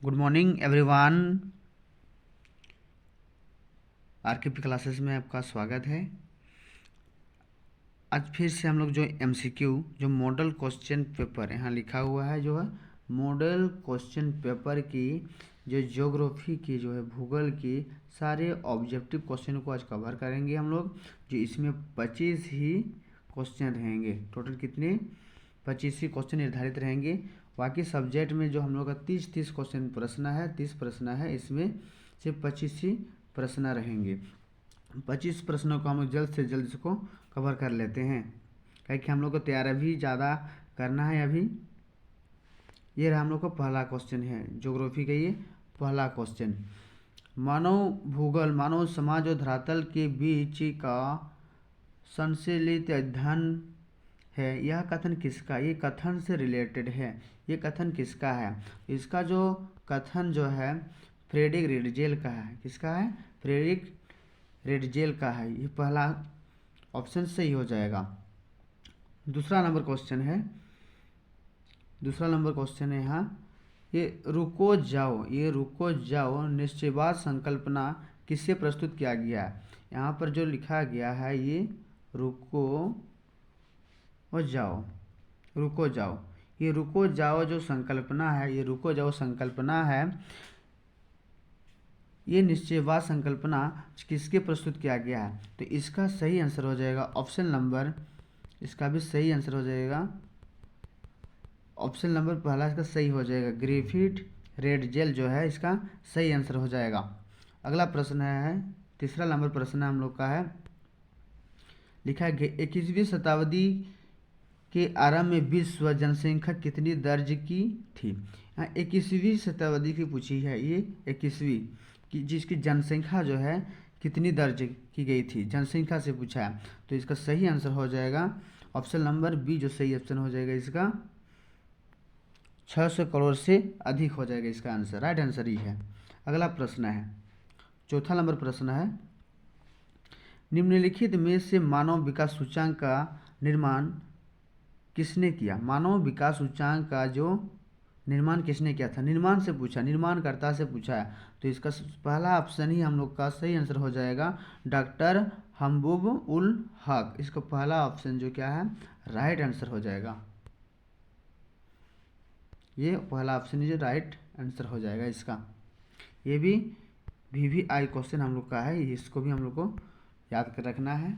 Good morning everyone. RKP classes में आपका स्वागत है। आज फिर से हम लोग जो एमसीक्यू जो मॉडल क्वेश्चन पेपर यहाँ लिखा हुआ है जो है मॉडल क्वेश्चन पेपर की जो ज्योग्राफी की जो है भूगोल की सारे ऑब्जेक्टिव क्वेश्चन को आज कवर करेंगे हम लोग। जो इसमें 25 ही क्वेश्चन रहेंगे। टोटल कितने 25 ही क्वेश्चन निर्धारित रहेंगे। बाकी सब्जेक्ट में जो हम लोग का 30 क्वेश्चन प्रश्न है 30 प्रश्न है, इसमें सिर्फ 25 ही प्रश्न रहेंगे। 25 प्रश्नों को हम लोग जल्द से जल्द इसको कवर कर लेते हैं, क्योंकि हम लोग को तैयारी भी ज़्यादा करना है अभी। ये रहा हम लोग का पहला क्वेश्चन है ज्योग्राफी का, ये पहला क्वेश्चन। मानव भूगोल मानव समाज और धरातल के बीच का संश्लेषित अध्ययन है। यह कथन किसका, ये कथन से रिलेटेड है। ये कथन किसका है? इसका जो कथन जो है फ्रेडरिक रिडजेल का है। किसका है? फ्रेडरिक रिडजेल का है। ये पहला ऑप्शन सही हो जाएगा। दूसरा नंबर क्वेश्चन है यहाँ, ये रुको जाओ निश्चयवाद संकल्पना किससे प्रस्तुत किया गया है? यहाँ पर जो लिखा गया है ये रुको जाओ ये रुको जाओ जो संकल्पना है, ये निश्चयवाद संकल्पना किसके प्रस्तुत किया गया है? तो इसका सही आंसर हो जाएगा ऑप्शन नंबर, इसका भी सही आंसर हो जाएगा ऑप्शन नंबर पहला इसका सही हो जाएगा। ग्रिफिथ रिडजेल जो है इसका सही आंसर हो जाएगा। अगला प्रश्न है, तीसरा नंबर प्रश्न हम लोग का है, लिखा है 21वीं शताब्दी के आरंभ में विश्व जनसंख्या कितनी दर्ज की थी? यहाँ 21वीं शताब्दी की पूछी है, ये 21वीं की जिसकी जनसंख्या जो है कितनी दर्ज की गई थी, जनसंख्या से पूछा है। तो इसका सही आंसर हो जाएगा ऑप्शन नंबर बी, जो सही ऑप्शन हो जाएगा इसका 600 करोड़ से अधिक हो जाएगा इसका आंसर। राइट आंसर ही है। अगला प्रश्न है, चौथा नंबर प्रश्न है, निम्नलिखित में से मानव विकास सूचांक का निर्माण किसने किया? मानव विकास सूचांक का जो निर्माण किसने किया था? निर्माण से पूछा, निर्माणकर्ता से पूछा है। तो इसका पहला ऑप्शन ही हम लोग का सही आंसर हो जाएगा डॉक्टर महबूब उल हक। इसका पहला ऑप्शन जो क्या है राइट आंसर हो जाएगा। ये पहला ऑप्शन जो राइट आंसर हो जाएगा इसका। ये भी VVI क्वेश्चन हम लोग का है, इसको भी हम लोग को याद कर रखना है।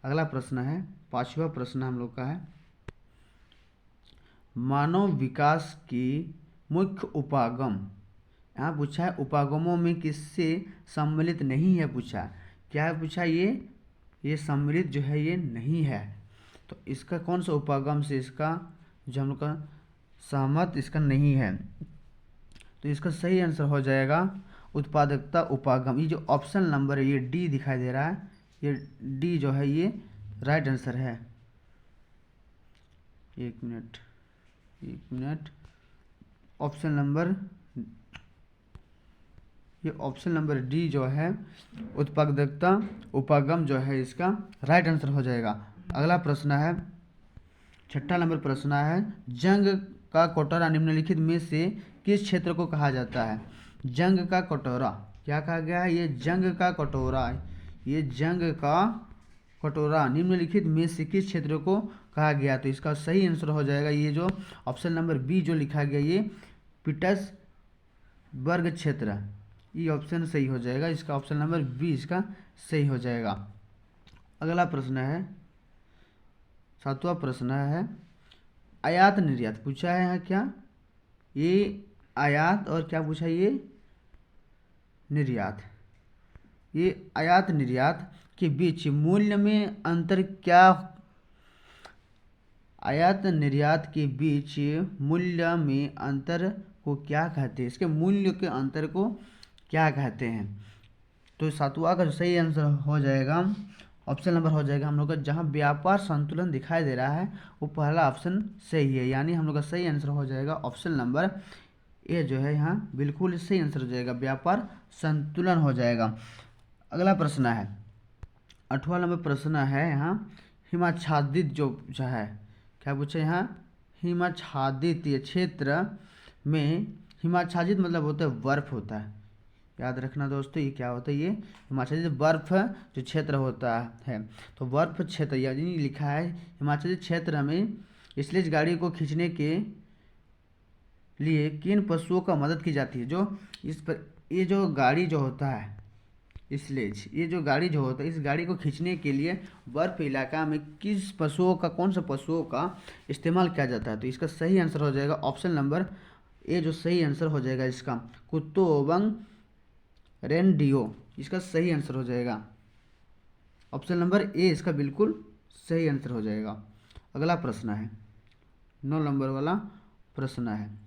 अगला प्रश्न है, पांचवा प्रश्न हम लोग का है, मानव विकास की मुख्य उपागम, यहाँ पूछा है उपागमों में किससे सम्मिलित नहीं है पूछा। क्या है पूछा? ये सम्मिलित जो है ये नहीं है। तो इसका कौन सा उपागम से इसका जो हम लोग का सहमत इसका नहीं है? तो इसका सही आंसर हो जाएगा उत्पादकता उपागम। ये जो ऑप्शन नंबर है ये डी दिखाई दे रहा है, ये डी जो है ये राइट आंसर है। एक मिनट ऑप्शन नंबर, ये ऑप्शन नंबर डी जो है उत्पादकता उपागम जो है इसका राइट आंसर हो जाएगा। अगला प्रश्न है, छठा नंबर प्रश्न है, जंग का कटोरा निम्नलिखित में से किस क्षेत्र को कहा जाता है? जंग का कटोरा क्या कहा गया है? ये जंग का कटोरा निम्नलिखित में से किस क्षेत्र को कहा गया? तो इसका सही आंसर हो जाएगा ये जो ऑप्शन नंबर बी जो लिखा गया ये पीटर्सबर्ग क्षेत्र। ये ऑप्शन सही हो जाएगा, इसका ऑप्शन नंबर बी इसका सही हो जाएगा। अगला प्रश्न है, सातवां प्रश्न है, आयात निर्यात पूछा है यहाँ क्या? ये आयात और क्या पूछा? ये निर्यात। ये आयात निर्यात के बीच मूल्य में अंतर क्या? आयात निर्यात के बीच मूल्य में अंतर को क्या कहते हैं? इसके मूल्य के अंतर को क्या कहते हैं? तो सातवां का जो सही आंसर हो जाएगा ऑप्शन नंबर हो जाएगा हम लोग का, जहां व्यापार संतुलन दिखाई दे रहा है वो पहला ऑप्शन सही है। यानी हम लोग का सही आंसर हो जाएगा ऑप्शन नंबर ए जो है यहाँ बिल्कुल सही आंसर हो जाएगा, व्यापार संतुलन हो जाएगा। अगला प्रश्न है, 8वां नंबर प्रश्न है यहाँ, हिमाच्छादित जो पूछा है, क्या पूछा यहाँ? हिमाच्छादित क्षेत्र में हिमाच्छादित मतलब होता है बर्फ होता है, याद रखना दोस्तों, ये क्या होता है, ये हिमाच्छादित बर्फ जो क्षेत्र होता है। तो बर्फ क्षेत्र यानी लिखा है हिमाच्छादित क्षेत्र में स्लेज गाड़ी को खींचने के लिए किन पशुओं का मदद की जाती है। जो इस पर ये जो गाड़ी जो होता है स्लेज, ये जो गाड़ी जो होता है, इस गाड़ी को खींचने के लिए बर्फ इलाका में किस पशुओं का, कौन सा पशुओं का इस्तेमाल किया जाता है। तो इसका सही आंसर हो जाएगा ऑप्शन नंबर ए, जो सही आंसर हो जाएगा इसका कुत्तों एवं रेनडियो, इसका सही आंसर हो जाएगा ऑप्शन नंबर ए, इसका बिल्कुल सही आंसर हो जाएगा। अगला प्रश्न है 9 नंबर वाला प्रश्न है,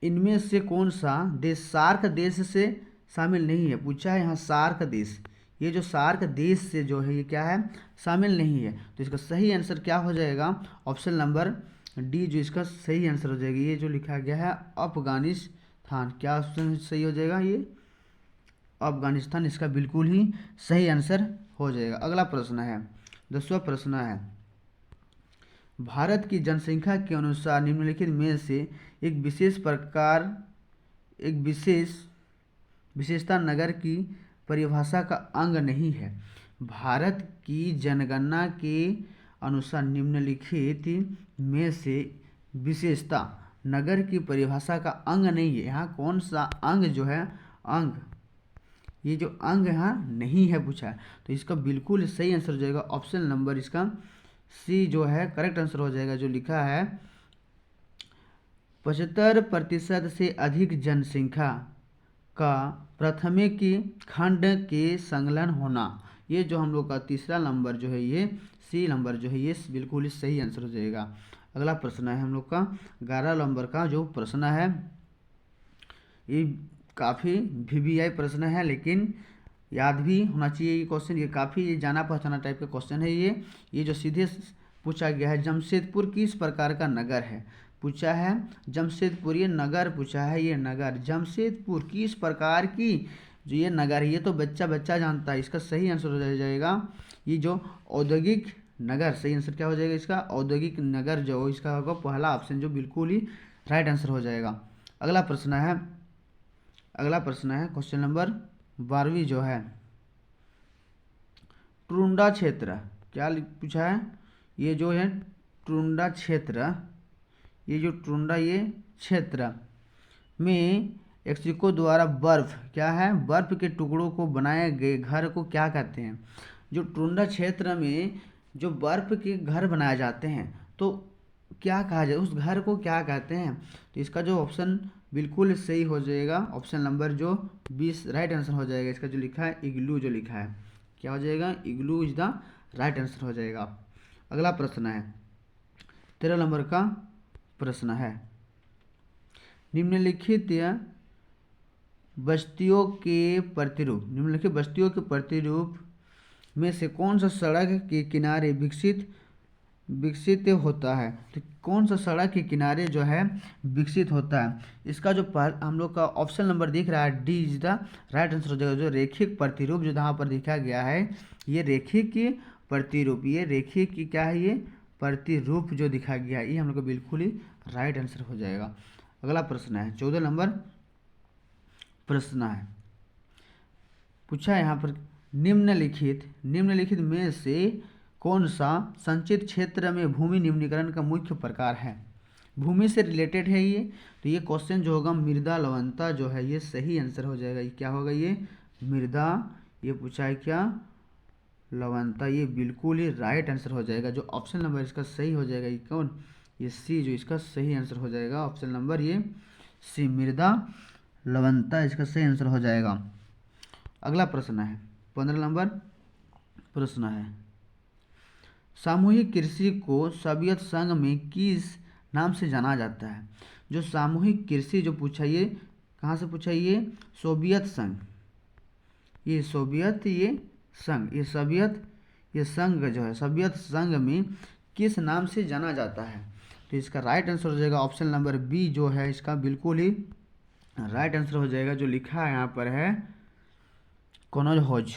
इनमें से कौन सा देश सार्क देश से शामिल नहीं है। पूछा है यहाँ सार्क देश, ये जो सार्क देश से जो है ये क्या है, शामिल नहीं है। तो इसका सही आंसर क्या हो जाएगा ऑप्शन नंबर डी, जो इसका सही आंसर हो जाएगा। ये जो लिखा गया है अफगानिस्तान, क्या ऑप्शन सही हो जाएगा, ये अफगानिस्तान इसका बिल्कुल ही सही आंसर हो जाएगा। अगला प्रश्न है 10वां प्रश्न है, भारत की जनसंख्या के अनुसार निम्नलिखित में से एक विशेषता नगर की परिभाषा का अंग नहीं है। भारत की जनगणना के अनुसार निम्नलिखित में से विशेषता नगर की परिभाषा का अंग नहीं है। यहाँ कौन सा अंग जो है, अंग, ये जो अंग यहाँ नहीं है पूछा है। तो इसका बिल्कुल सही आंसर हो जाएगा ऑप्शन नंबर इसका सी जो है करेक्ट आंसर हो जाएगा, जो लिखा है 75% से अधिक जनसंख्या का प्राथमिक खंड के संलग्न होना। ये जो हम लोग का तीसरा नंबर जो है, ये सी नंबर जो है, ये बिल्कुल ही सही आंसर हो जाएगा। अगला प्रश्न है हम लोग का 11 नंबर का जो प्रश्न है, ये काफ़ी VVI प्रश्न है, लेकिन याद भी होना चाहिए ये क्वेश्चन। ये काफ़ी जाना पहचाना टाइप का क्वेश्चन है। ये जो सीधे पूछा गया है, जमशेदपुर किस प्रकार का नगर है। पूछा है जमशेदपुर, ये नगर पूछा है, ये नगर जमशेदपुर किस प्रकार की जो ये नगर है, ये तो बच्चा बच्चा जानता है। इसका सही आंसर हो जाएगा ये जो औद्योगिक नगर, सही आंसर क्या हो जाएगा इसका औद्योगिक नगर, जो इसका होगा पहला ऑप्शन, जो बिल्कुल ही राइट आंसर हो जाएगा। अगला प्रश्न है क्वेश्चन नंबर 12वीं जो है, टुंडा क्षेत्र, क्या पूछा है, ये जो है टुंडा क्षेत्र, ये जो टुंडा ये क्षेत्र में एक्सिको द्वारा बर्फ, क्या है, बर्फ के टुकड़ों को बनाए गए घर को क्या कहते हैं। जो टुंडा क्षेत्र में जो बर्फ के घर बनाए जाते हैं, तो क्या कहा जाए, उस घर को क्या कहते हैं। तो इसका जो ऑप्शन बिल्कुल सही हो जाएगा ऑप्शन नंबर जो 20 राइट आंसर हो जाएगा। इसका जो लिखा है इग्लू, जो लिखा है क्या हो जाएगा, इग्लू इज द राइट आंसर हो जाएगा। अगला प्रश्न है 13 नंबर का प्रश्न है, निम्नलिखित बस्तियों के प्रतिरूप में से कौन सा सड़क के किनारे विकसित होता है। तो कौन सा सड़क के किनारे जो है विकसित होता है। इसका जो हम लोग का ऑप्शन नंबर दिख रहा है D is the right answer हो जाएगा। जो रेखिक प्रतिरूप जो यहाँ पर दिखा गया है, ये रेखिक प्रतिरूप, ये रेखिक की क्या है, ये प्रतिरूप जो दिखा गया है, ये हम लोग का बिल्कुल ही राइट आंसर हो जाएगा। अगला प्रश्न है 14 नंबर प्रश्न है, पूछा है यहाँ पर निम्नलिखित में से कौन सा संचित क्षेत्र में भूमि निम्नीकरण का मुख्य प्रकार है। भूमि से रिलेटेड है ये, तो ये क्वेश्चन जो होगा मृदा लवणता जो है, ये सही आंसर हो जाएगा। ये क्या होगा, ये मृदा, ये पूछा है क्या लवणता, ये बिल्कुल ही राइट आंसर हो जाएगा। जो ऑप्शन नंबर इसका सही हो जाएगा, ये कौन, ये सी, जो इसका सही आंसर हो जाएगा ऑप्शन नंबर ये सी, मृदा लवणता इसका सही आंसर हो जाएगा। अगला प्रश्न है 15 नंबर प्रश्न है, सामूहिक कृषि को सोवियत संघ में किस नाम से जाना जाता है। जो सामूहिक कृषि जो पूछा, ये कहाँ से पूछा, ये सोवियत संघ, ये सोवियत, ये संघ, ये सोवियत, ये संघ जो है सोवियत संघ में किस नाम से जाना जाता है। तो इसका राइट आंसर हो जाएगा ऑप्शन नंबर बी, जो है इसका बिल्कुल ही राइट आंसर हो जाएगा। जो लिखा है यहाँ पर है कोलखोज,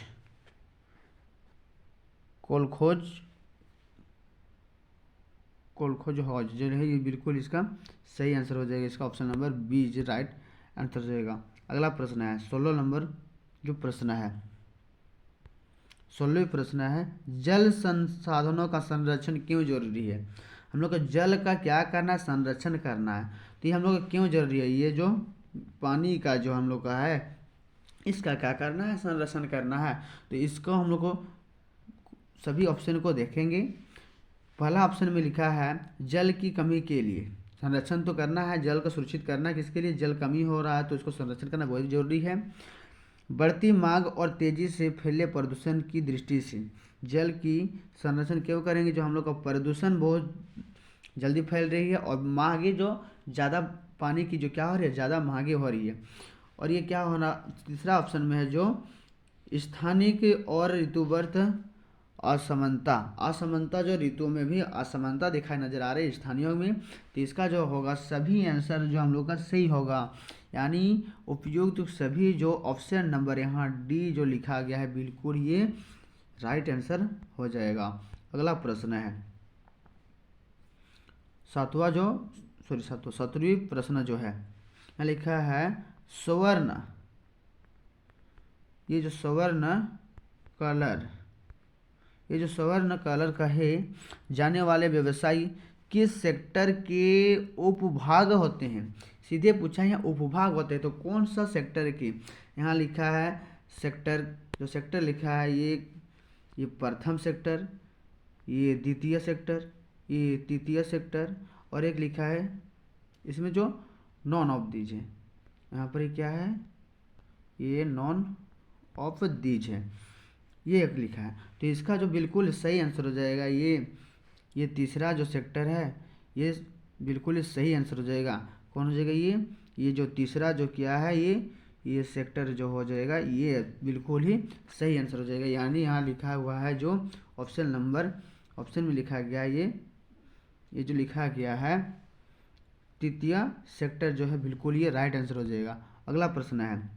कोलखोज हौज जो है ये बिल्कुल इसका सही आंसर हो जाएगा। इसका option number B is right answer हो जाएगा। अगला प्रश्न है 16 नंबर जो प्रश्न है, 16वें प्रश्न है जल संसाधनों का संरक्षण क्यों जरूरी है। हम लोग को जल का क्या करना है, संरक्षण करना है। तो ये हम लोग को क्यों जरूरी है, ये जो पानी का जो हम लोग का है इसका क्या करना है, संरक्षण करना है। तो इसको हम लोग को सभी ऑप्शन को देखेंगे। पहला ऑप्शन में लिखा है जल की कमी के लिए संरक्षण तो करना है, जल को सुरक्षित करना है, किसके लिए, जल कमी हो रहा है तो इसको संरक्षण करना बहुत जरूरी है। बढ़ती मांग और तेजी से फैले प्रदूषण की दृष्टि से जल की संरक्षण क्यों करेंगे, जो हम लोग का प्रदूषण बहुत जल्दी फैल रही है और मांगे जो ज़्यादा पानी की जो क्या हो रही है, ज़्यादा मांगे हो रही है। और ये क्या होना, तीसरा ऑप्शन में है जो स्थानिक और ऋतुवर्त असमानता, असमानता जो ऋतुओं में भी असमानता दिखाई नजर आ रही है स्थानियों में। तो इसका जो होगा सभी आंसर जो हम लोग का सही होगा, यानी उपयुक्त तो सभी जो ऑप्शन नंबर यहाँ डी जो लिखा गया है बिल्कुल ये राइट आंसर हो जाएगा। अगला प्रश्न है सत्रहवीं प्रश्न जो है यहाँ लिखा है स्वर्ण, ये जो स्वर्ण कलर, ये जो स्वर्ण कलर कहे जाने वाले व्यवसायी किस सेक्टर के उपभाग होते हैं। सीधे पूछा है उपभाग होते हैं तो कौन सा सेक्टर के, यहाँ लिखा है सेक्टर, जो सेक्टर लिखा है ये प्रथम सेक्टर, ये द्वितीय सेक्टर, ये तृतीय सेक्टर, और एक लिखा है इसमें जो नॉन ऑफ दीज है, यहाँ पर क्या है ये नॉन ऑफ दीज है, ये एक लिखा है। तो इसका जो बिल्कुल सही आंसर हो जाएगा ये तीसरा जो सेक्टर है ये बिल्कुल सही आंसर हो जाएगा। कौन हो जाएगा, ये जो तीसरा जो क्या है ये सेक्टर जो हो जाएगा ये बिल्कुल ही सही आंसर हो जाएगा। यानी यहाँ लिखा हुआ है जो ऑप्शन में लिखा गया ये जो लिखा गया है तृतीय सेक्टर जो है बिल्कुल ये राइट आंसर हो जाएगा। अगला प्रश्न है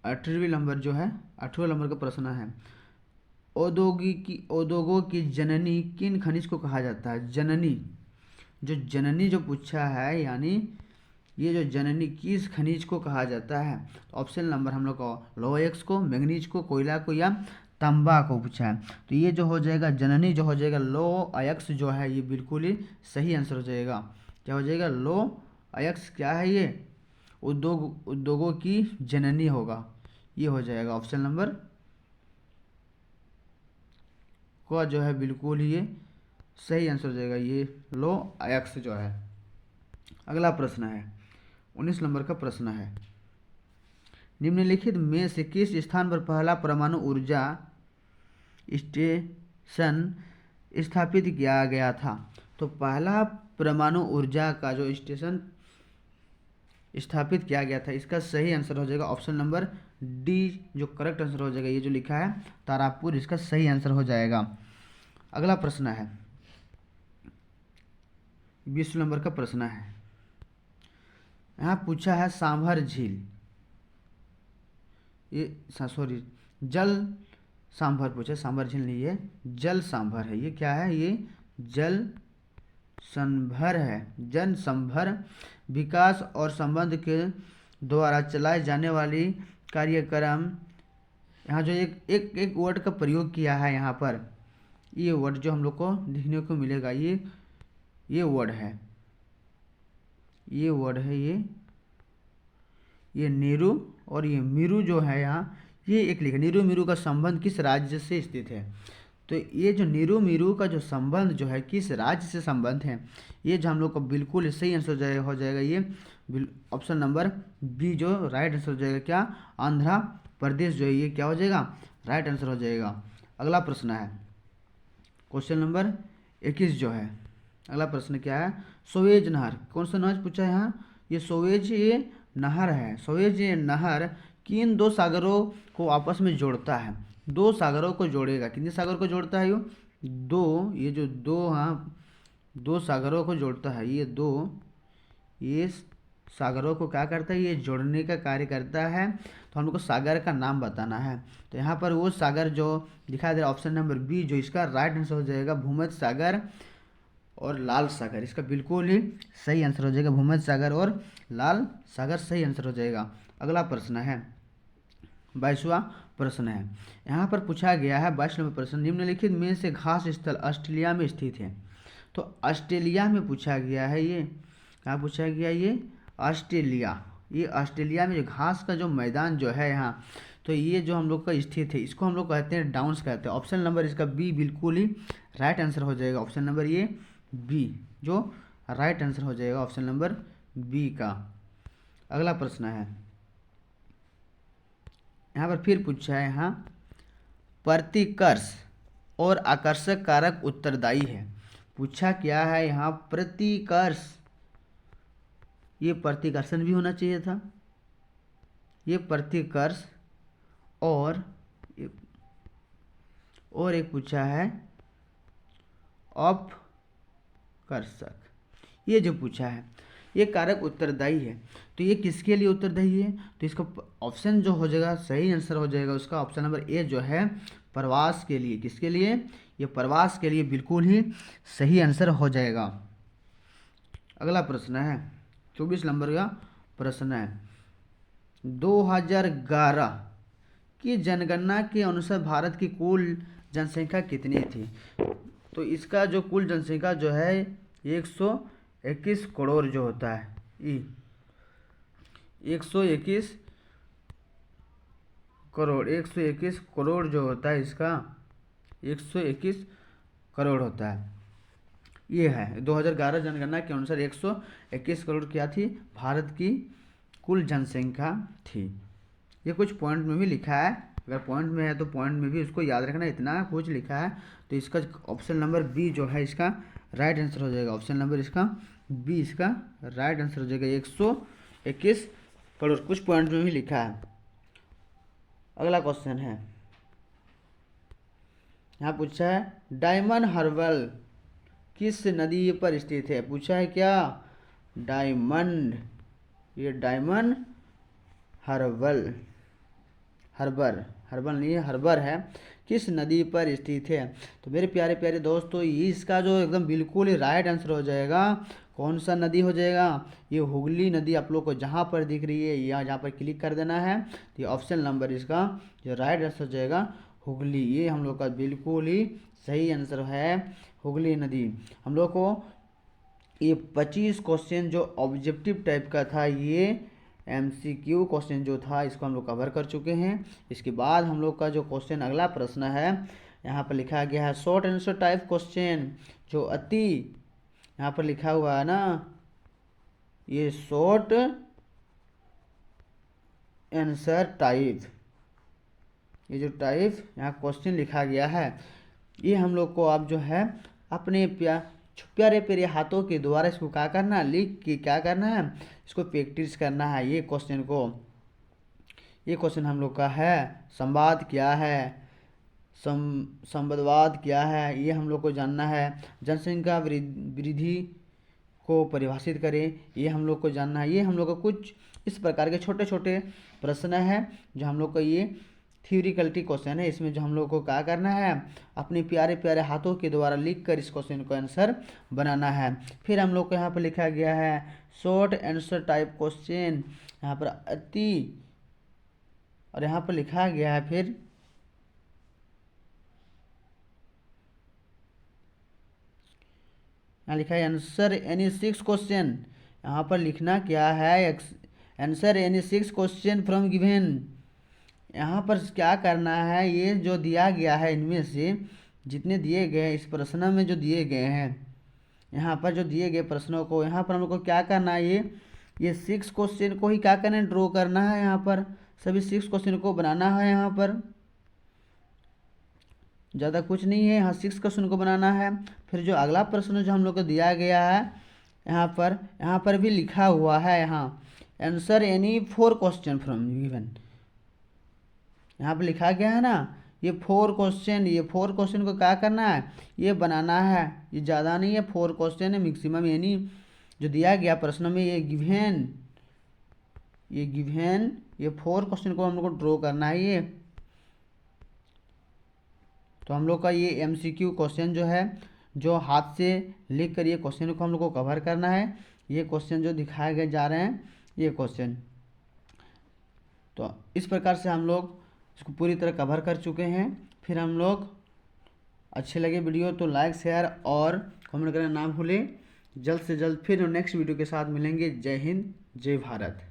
18वें नंबर का प्रश्न है उद्योगों की जननी किन खनिज को कहा जाता है। जननी जो पूछा है, यानी ये जो जननी किस खनिज को कहा जाता है। तो ऑप्शन नंबर हम लोग को लोएक्स को, मैग्नीज को, कोयला को या तांबा को पूछा है। तो ये जो हो जाएगा जननी जो हो जाएगा लो अयक्स जो है ये बिल्कुल ही सही आंसर हो जाएगा। क्या हो जाएगा, लो अयक्स क्या है, ये उद्योगों की जननी होगा, ये हो जाएगा ऑप्शन नंबर को जो है बिल्कुल ये सही आंसर हो जाएगा, ये लो अयक्स जो है। अगला प्रश्न है 19 नंबर का प्रश्न है निम्नलिखित में से किस स्थान पर पहला परमाणु ऊर्जा स्टेशन स्थापित किया गया था। तो पहला परमाणु ऊर्जा का जो स्टेशन स्थापित किया गया था इसका सही आंसर हो जाएगा ऑप्शन नंबर डी जो करेक्ट आंसर हो जाएगा। ये जो लिखा है तारापुर, इसका सही आंसर हो जाएगा। अगला प्रश्न है 20 नंबर का प्रश्न है, यहाँ पूछा है सांभर झील, ये सॉरी जल सांभर पूछा, सांभर झील नहीं है जल सांभर है। ये क्या है, ये जल संभर है। जन संभर विकास और संबंध के द्वारा चलाए जाने वाली कार्यक्रम। यहाँ जो एक वर्ड का प्रयोग किया है, यहाँ पर ये वर्ड जो हम लोग को देखने को मिलेगा ये वर्ड है, ये नीरू और ये मीरू जो है यहाँ ये एक लिखा। नीरू मीरू का संबंध किस राज्य से स्थित है। तो ये जो नीरू मीरू का जो संबंध जो है किस राज्य से संबंध है, ये जो हम लोग को बिल्कुल सही आंसर हो जाएगा ये ऑप्शन नंबर बी जो राइट आंसर हो जाएगा। क्या, आंध्र प्रदेश जो है ये क्या हो जाएगा, राइट आंसर हो जाएगा। अगला प्रश्न है क्वेश्चन नंबर 21 जो है। अगला प्रश्न क्या है, सोवेज नहर, कौन सा नहर पूछा है यहाँ, ये सोवेज ये नहर है। सोवेज ये नहर किन दो सागरों को आपस में जोड़ता है। दो सागरों को जोड़ेगा, कितने सागर को जोड़ता है दो, ये जो दो, हाँ दो सागरों को जोड़ता है। ये सागरों को क्या करता है, ये जोड़ने का कार्य करता है। तो हम लोग को सागर का नाम बताना है। तो यहाँ पर वो सागर जो दिखाई दे रहा है ऑप्शन नंबर बी जो इसका राइट आंसर हो जाएगा भूमध्य सागर और लाल सागर, इसका बिल्कुल ही सही आंसर हो जाएगा। भूमध्य सागर और लाल सागर सही आंसर हो जाएगा। अगला प्रश्न है 22वां प्रश्न है, यहाँ पर पूछा गया है 22 नंबर प्रश्न, निम्नलिखित में से घास स्थल ऑस्ट्रेलिया में स्थित है। तो ऑस्ट्रेलिया में पूछा गया है, ये कहाँ पूछा गया, ये ऑस्ट्रेलिया। ये ऑस्ट्रेलिया में जो घास का जो मैदान जो है यहाँ, तो ये जो हम लोग का स्थित है, इसको हम लोग कहते हैं डाउन्स कहते हैं। ऑप्शन नंबर इसका बी बिल्कुल ही राइट आंसर हो जाएगा। ऑप्शन नंबर ये बी जो राइट आंसर हो जाएगा, ऑप्शन नंबर बी का। अगला प्रश्न है, यहाँ पर फिर पूछा है, यहाँ प्रतिकर्ष और आकर्षक कारक उत्तरदायी है। पूछा क्या है यहाँ, प्रतिकर्ष, ये प्रतिकर्षण भी होना चाहिए था, ये प्रतिकर्ष और एक पूछा है अपकर्षक, ये जो पूछा है ये कारक उत्तरदायी है। तो ये किसके लिए उत्तरदायी है, तो इसका ऑप्शन जो हो जाएगा सही आंसर हो जाएगा उसका ऑप्शन नंबर ए जो है प्रवास के लिए। किसके लिए, ये प्रवास के लिए बिल्कुल ही सही आंसर हो जाएगा। अगला प्रश्न है 24 नंबर का प्रश्न है, 2011 की जनगणना के अनुसार भारत की कुल जनसंख्या कितनी थी। तो इसका जो कुल जनसंख्या जो है 121 करोड़ जो होता है, 121 करोड़ जो होता है, इसका 121 करोड़ होता है। ये है 2011 जनगणना के अनुसार 121 करोड़ क्या थी, भारत की कुल जनसंख्या थी। ये कुछ पॉइंट में भी लिखा है, अगर पॉइंट में है तो पॉइंट में भी उसको याद रखना, इतना कुछ लिखा है। तो इसका ऑप्शन नंबर बी जो है इसका राइट आंसर हो जाएगा। ऑप्शन नंबर इसका बी इसका राइट आंसर हो जाएगा, 121 करोड़ कुछ पॉइंट में भी लिखा है। अगला क्वेश्चन है, यहाँ पूछा है डायमंड हार्बर किस नदी पर स्थित है। पूछा है क्या, डायमंड, ये डायमंड हर्बल नहीं है, हार्बर है, किस नदी पर स्थित है। तो मेरे प्यारे प्यारे दोस्तों, इसका जो एकदम बिल्कुल ही राइट आंसर हो जाएगा, कौन सा नदी हो जाएगा, ये हुगली नदी। आप लोग को जहाँ पर दिख रही है यहाँ जहाँ पर क्लिक कर देना है, तो ये ऑप्शन नंबर इसका जो राइट आंसर हो जाएगा हुगली। ये हम लोग का बिल्कुल ही सही आंसर है, हुगली नदी। हम लोग को ये 25 क्वेश्चन जो ऑब्जेक्टिव टाइप का था, ये MCQ क्वेश्चन जो था इसको हम लोग कवर कर चुके हैं। इसके बाद हम लोग का जो क्वेश्चन अगला प्रश्न है, यहाँ पर लिखा गया है शॉर्ट आंसर टाइप क्वेश्चन, जो अति यहाँ पर लिखा हुआ है ना, ये शॉर्ट आंसर टाइप, ये जो टाइप यहाँ क्वेश्चन लिखा गया है, ये हम लोग को आप जो है अपने प्यारे प्यारे हाथों के द्वारा इसको क्या करना है, लिख के क्या करना है, इसको प्रैक्टिस करना है। ये क्वेश्चन को, ये क्वेश्चन हम लोग का है संवाद क्या है, संवादवाद क्या है, ये हम लोग को जानना है। जनसंख्या वृद्धि को परिभाषित करें, ये हम लोग को जानना है। ये हम लोग को कुछ इस प्रकार के छोटे छोटे प्रश्न हैं जो हम लोग को ये थ्योरिकलिटी क्वेश्चन है। इसमें जो हम लोग को क्या करना है, अपने प्यारे प्यारे हाथों के द्वारा लिखकर इस क्वेश्चन को आंसर बनाना है। फिर हम लोग को यहाँ पर लिखा गया है शॉर्ट आंसर टाइप क्वेश्चन, यहाँ पर अति, और यहाँ पर लिखा गया है फिर यहाँ लिखा है आंसर एनी 6 क्वेश्चन। यहाँ पर लिखना क्या है, answer any 6 question from given. यहाँ पर क्या करना है, ये जो दिया गया है इनमें से जितने दिए गए हैं इस प्रश्न में जो दिए गए हैं, यहाँ पर जो दिए गए प्रश्नों को यहाँ पर हम लोग को क्या करना है, ये 6 क्वेश्चन को ही क्या करना है, ड्रॉ करना है। यहाँ पर सभी 6 क्वेश्चन को बनाना है, यहाँ पर ज़्यादा कुछ नहीं है, यहाँ 6 क्वेश्चन को बनाना है। फिर जो अगला प्रश्न जो हम लोग को दिया गया है, यहाँ पर भी लिखा हुआ है, यहाँ answer any 4 question from given, यहाँ पर लिखा गया है ना, ये 4 क्वेश्चन, ये 4 क्वेश्चन को क्या करना है, ये बनाना है। ये ज़्यादा नहीं है, 4 क्वेश्चन है मैक्सिमम, यानी जो दिया गया प्रश्न में ये गिवन, ये 4 क्वेश्चन को हम लोग को ड्रॉ करना है। ये तो हम लोग का ये MCQ क्वेश्चन जो है जो हाथ से लिख कर ये क्वेश्चन को हम लोग को कवर करना है। ये क्वेश्चन जो दिखाए गए जा रहे हैं ये क्वेश्चन, तो इस प्रकार से हम लोग इसको पूरी तरह कवर कर चुके हैं। फिर हम लोग अच्छे लगे वीडियो तो लाइक शेयर और कमेंट करना ना भूलें। जल्द से जल्द फिर नेक्स्ट वीडियो के साथ मिलेंगे। जय हिंद, जय भारत।